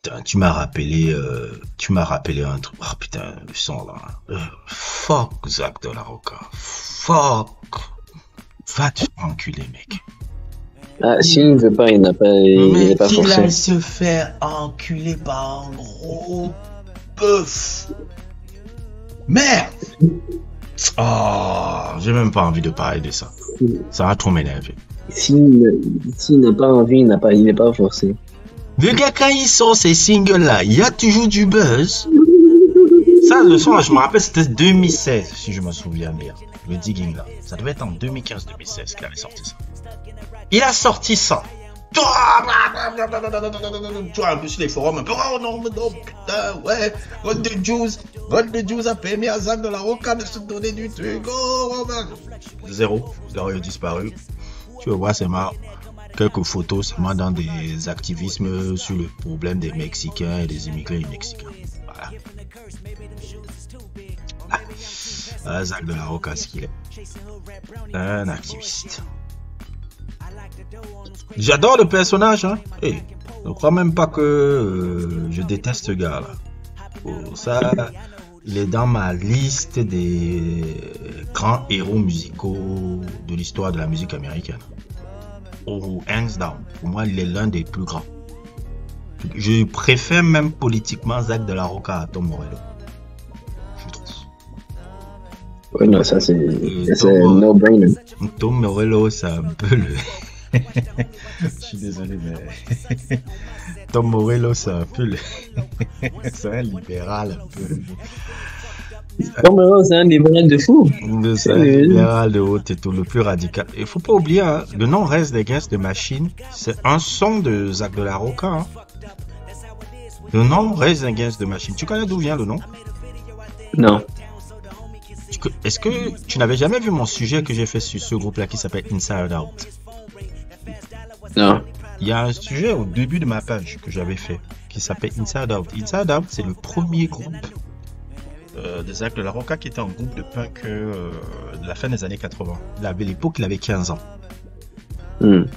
Putain, tu m'as rappelé un truc. Oh putain, le son là. Fuck Zach de la Rocca. Fuck. Va te faire enculer, mec. Ah, s'il ne veut pas, il n'est pas qu'il forcé. aille se faire enculer par un gros bœuf. Merde. Oh, j'ai même pas envie de parler de ça. Ça va trop m'énerver. S'il n'a pas envie, il n'est pas forcé. Le gars, quand il sort ces singles-là, il y a toujours du buzz. Ça, le son, là, je me rappelle, c'était 2016, si je me souviens bien. Le digging, là. Ça devait être en 2015-2016 qu'il avait sorti ça. Il a sorti ça. Tu vois, un peu sur les forums, un peu, oh non, putain, ouais, God the Jews a permis à Zach de la Rocca de se donner du truc. Oh, zéro, il a disparu. Tu vois, c'est marrant. Quelques photos seulement dans des activismes sur le problème des Mexicains et des immigrés mexicains. Voilà. Zach de la Rocca, ce qu'il est. Un activiste. J'adore le personnage, hein. Hey, je ne crois même pas que je déteste ce gars-là. Oh, ça, il est dans ma liste des grands héros musicaux de l'histoire de la musique américaine. Oh, hands down. Pour moi, il est l'un des plus grands. Je préfère même politiquement Zach de la Rocca à Tom Morello. Je trouve. Oui, non, ça c'est no-brainer. Tom Morello, c'est un peu le... Je suis désolé, mais... Tom Morello, c'est un peu le... c'est un libéral, un peu... Tom Morello, c'est un libéral de fou. C'est un libéral de haut et tout, le plus radical. Il faut pas oublier, hein, le nom Rage Against the Machine, c'est un son de Zach de la Rocca. Hein. Le nom Rage Against the Machine, tu connais d'où vient le nom? Non. Est-ce que tu n'avais jamais vu mon sujet que j'ai fait sur ce groupe-là qui s'appelle Inside Out? Non. Il y a un sujet au début de ma page que j'avais fait qui s'appelle Inside Out. Inside Out, c'est le premier groupe de Zach de la Rocca qui était un groupe de punk de la fin des années 80. À l'époque, il avait 15 ans.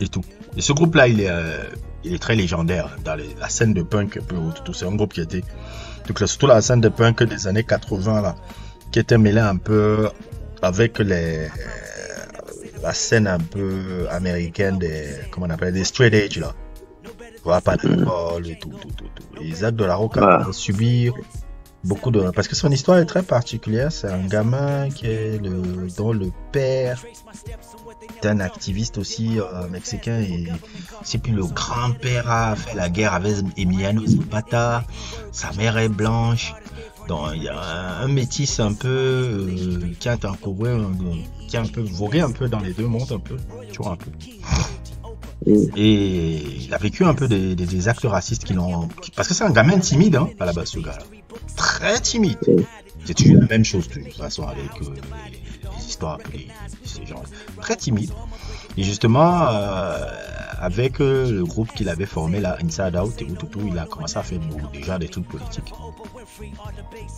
Et tout. Et ce groupe-là, il est très légendaire dans la scène de punk un peu tout. C'est un groupe qui était surtout la scène de punk des années 80 là, qui était mêlée un peu avec la scène un peu américaine des straight edge là. Voilà, pas d'alcool et tout. Et Zach de la Rocca a subi beaucoup de... Parce que son histoire est très particulière. C'est un gamin dont le père est un activiste aussi mexicain. Et c'est puis le grand-père a fait la guerre avec Emiliano Zapata. Sa mère est blanche. Donc il y a un métis un peu qui a un peu vogué un peu dans les deux mondes un peu. Tu vois un peu. Et il a vécu un peu des actes racistes parce que c'est un gamin timide hein, à la base ce gars. Très timide. C'est toujours la même chose de toute façon avec les histoires ces gens. Très timide. Et justement avec le groupe qu'il avait formé là, Inside Out et tout, il a commencé à faire déjà des trucs politiques.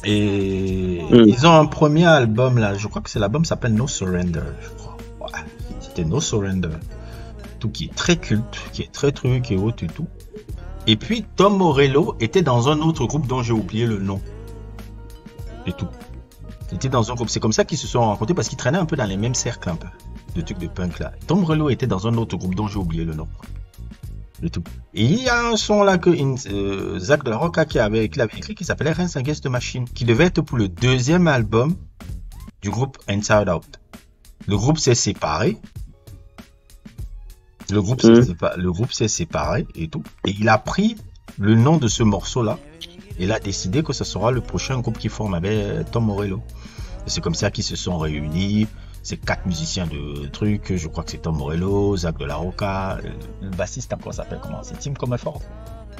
Et ils ont un premier album là, je crois que c'est l'album qui s'appelle No Surrender, je crois. Ouais, c'était No Surrender. Tout qui est très culte, qui est très truc et autres et tout. Et puis Tom Morello était dans un autre groupe dont j'ai oublié le nom. Et tout. Il était dans un groupe. C'est comme ça qu'ils se sont rencontrés parce qu'ils traînaient un peu dans les mêmes cercles un peu. De trucs de punk là. Tom Morello était dans un autre groupe dont j'ai oublié le nom. Et tout. Et il y a un son là que Zach de la Rocca qu'il avait écrit qui s'appelait Rage Against the Machine. Qui devait être pour le deuxième album du groupe Inside Out. Le groupe s'est séparé. Le groupe s'est séparé et tout. Et il a pris le nom de ce morceau-là. Et il a décidé que ce sera le prochain groupe qui forme avec Tom Morello. Et c'est comme ça qu'ils se sont réunis. C'est 4 musiciens de trucs. Je crois que c'est Tom Morello, Zach de la Rocca. Le bassiste, encore s'appelle comment? C'est Tim Comerford.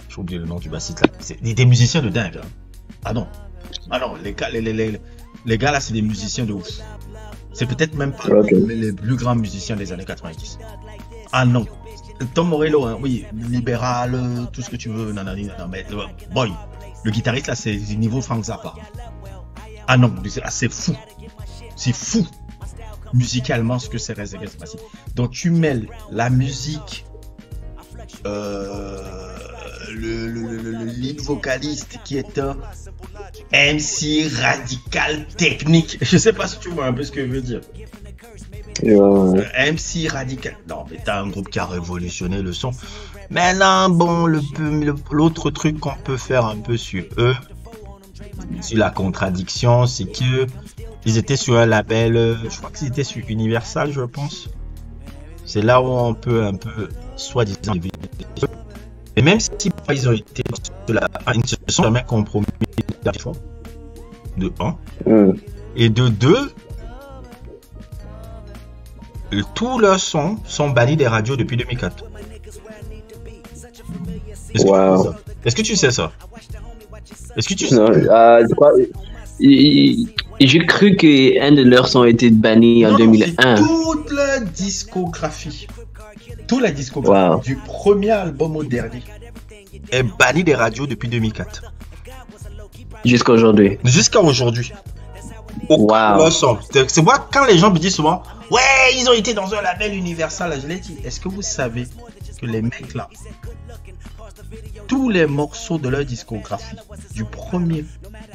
J'ai oublié le nom du bassiste là. C'est des musiciens de dingue. Hein. Ah non, les gars là, c'est des musiciens de ouf. C'est peut-être même pas les plus grands musiciens des années 90. Ah non, Tom Morello, hein, oui, libéral, tout ce que tu veux, non, mais boy, le guitariste là, c'est du niveau Frank Zappa. Ah non, c'est fou, musicalement ce que c'est Rage Against the Machine. Donc tu mêles la musique, le lead vocaliste qui est un MC radical technique. Je sais pas si tu vois un peu ce que je veux dire. MC radical. Non, mais t'as un groupe qui a révolutionné le son. Mais là, bon, l'autre truc qu'on peut faire un peu sur eux, sur la contradiction, c'est que ils étaient sur un label, je crois qu'ils étaient sur Universal, je pense. C'est là où on peut un peu, soi-disant, et même si ils ont été ils ne se sont jamais compromis de 1. Et de 2, tous leurs sons sont bannis des radios depuis 2004. Est-ce que tu sais ça? Est-ce que tu sais? Non, je crois, j'ai cru qu'un de leurs sons a été banni en 2001. Toute la discographie. Toute la discographie du premier album au dernier est banni des radios depuis 2004. Jusqu'à aujourd'hui. Jusqu'à aujourd'hui. C'est moi, quand les gens me disent souvent, ouais, ils ont été dans un label Universal, je l'ai dit, est-ce que vous savez que les mecs là, tous les morceaux de leur discographie, du premier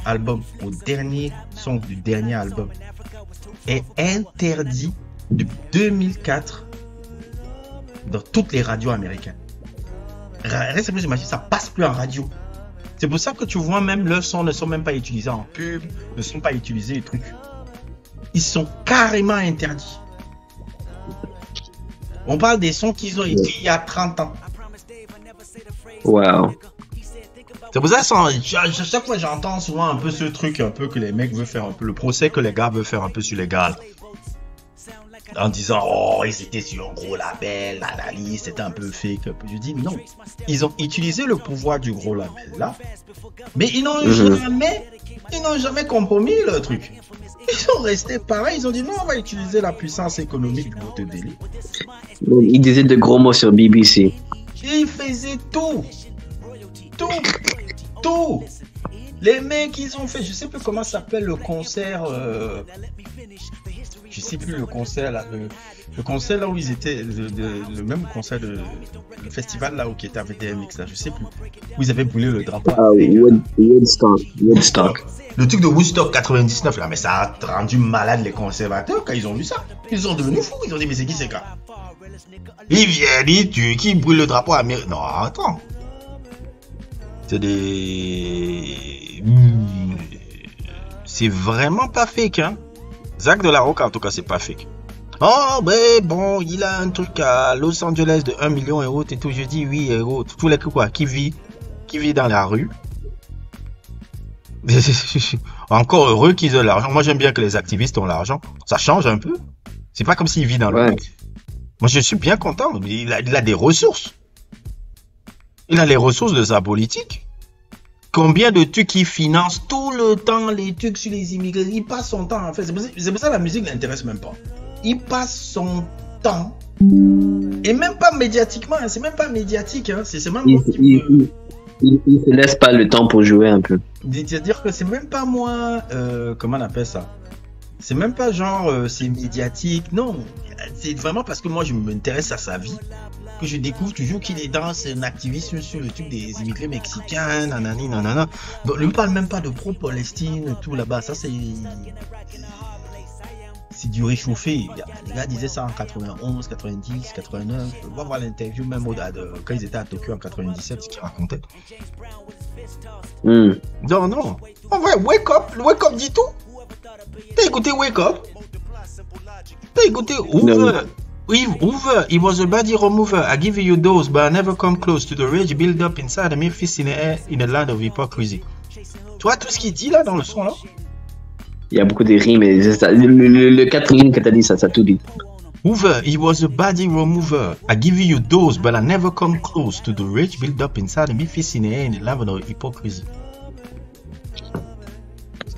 album au dernier son du dernier album, est interdit depuis 2004 dans toutes les radios américaines. Reste plus imaginer, ça passe plus en radio. C'est pour ça que tu vois même leurs sons ne sont même pas utilisés en pub, ne sont pas utilisés les trucs. Ils sont carrément interdits. On parle des sons qu'ils ont écrits il y a 30 ans. C'est pour ça que chaque fois j'entends souvent un peu ce truc un peu que les mecs veulent faire un peu, le procès que les gars veulent faire un peu sur les gars. En disant, oh, ils étaient sur un gros label, la liste, c'était un peu fake. Je dis non, ils ont utilisé le pouvoir du gros label là, mais ils n'ont jamais compromis le truc. Ils sont restés pareils, ils ont dit non, on va utiliser la puissance économique du groupe de Deli. Ils disaient de gros mots sur BBC. Ils faisaient tout. Les mecs, ils ont fait, je sais plus comment s'appelle le concert, je sais plus le concert là, le concert là où ils étaient, le même concert le festival là où qui était avec DMX là, je sais plus, où ils avaient brûlé le drapeau. Woodstock. Le truc de Woodstock 99 là, mais ça a rendu malade les conservateurs quand ils ont vu ça. Ils sont devenus fous, ils ont dit mais c'est qui ces gars? Ils viennent, ils tuent, qui brûle le drapeau américain? Non, attends. C'est vraiment pas fake, hein. Zach de la Rocca, en tout cas, c'est pas fake. Oh, ben bon, il a un truc à Los Angeles de 1 million et autres et tout. Je dis oui, et autres. Tous les trucs, quoi, qui vit dans la rue. Encore heureux qu'ils aient l'argent. Moi, j'aime bien que les activistes ont l'argent. Ça change un peu. C'est pas comme s'il vit dans le rue. Moi, je suis bien content. Il a des ressources. Il a les ressources de sa politique. Combien de trucs il finance tout le temps, les trucs sur les immigrés. Il passe son temps, en fait. C'est pour ça que la musique ne l'intéresse même pas. Il passe son temps. Et même pas médiatiquement. C'est même pas médiatique. Hein. C'est même il se laisse pas le temps pour jouer un peu. C'est-à-dire que c'est même pas moi. Comment on appelle ça? C'est même pas genre c'est médiatique. Non. C'est vraiment parce que moi, je m'intéresse à sa vie. Que je découvre toujours qu'il est dans un activisme sur le truc des immigrés mexicains, nanani, nanana. Donc, lui parle même pas de pro-Palestine, tout là-bas. Ça, c'est du réchauffé. Les gars disaient ça en 91, 90, 89. On va voir l'interview même quand ils étaient à Tokyo en 97, ce qu'ils racontaient. Non. En vrai, Wake Up dit tout. T'as écouté Wake Up? T'as écouté Hoover? Hoover, he was a body remover. I give you those, but I never come close to the rage build up inside me, fist in the air, in a land of hypocrisy. Tu vois tout ce qu'il dit là dans le son là? Il y a beaucoup de rimes, et le 4 rimes que t'as dit, ça tout dit. Hoover, he was a body remover. I give you those, but I never come close to the rage build up inside me, fist in the air, in a land of hypocrisy.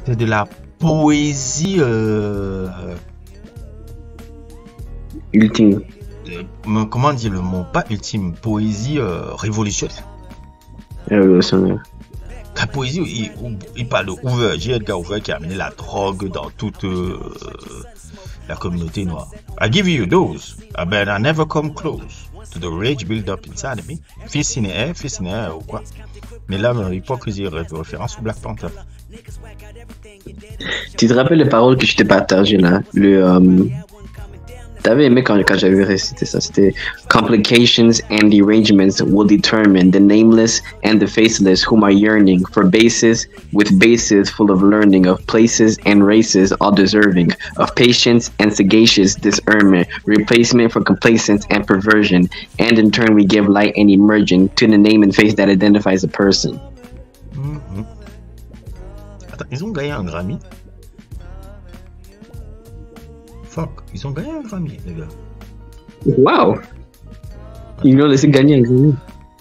C'est de la poésie. Ultime. Comment dire le mot? Pas ultime, poésie révolutionnaire. La poésie, il parle de Hoover, J. Edgar Hoover qui a amené la drogue dans toute la communauté noire. I give you those, but I never come close to the rage build up inside of me. Fils ou quoi. Mais là, hypocrisie référence au Black Panther. Tu te rappelles les paroles que je t'ai partagées là? T'avais aimé quand j'avais récité ça. C'était complications and derangements will determine the nameless and the faceless whom are yearning for bases with bases full of learning of places and races all deserving of patience and sagacious discernment, replacement for complacence and perversion, and in turn we give light and emerging to the name and face that identifies a person. Attends, ils ont gagné un Grammy. Fuck, ils ont gagné un Grammy, les gars. Wow! Ils l'ont laissé gagner un Grammy.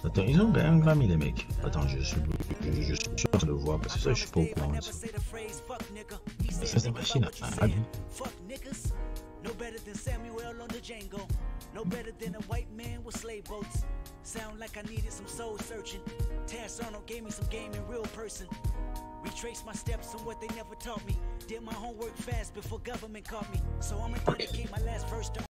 Attends, ils ont gagné un Grammy, les mecs. Attends, je suis sûr de le voir, parce que ça, je suis pas au courant de ça. Ça, c'est des machines à vie. No better than a white man with slave boats. Sound like I needed some soul searching. Tash Arnold gave me some game in real person. Retrace my steps on what they never taught me. Did my homework fast before government caught me. So I'ma dedicate my last verse to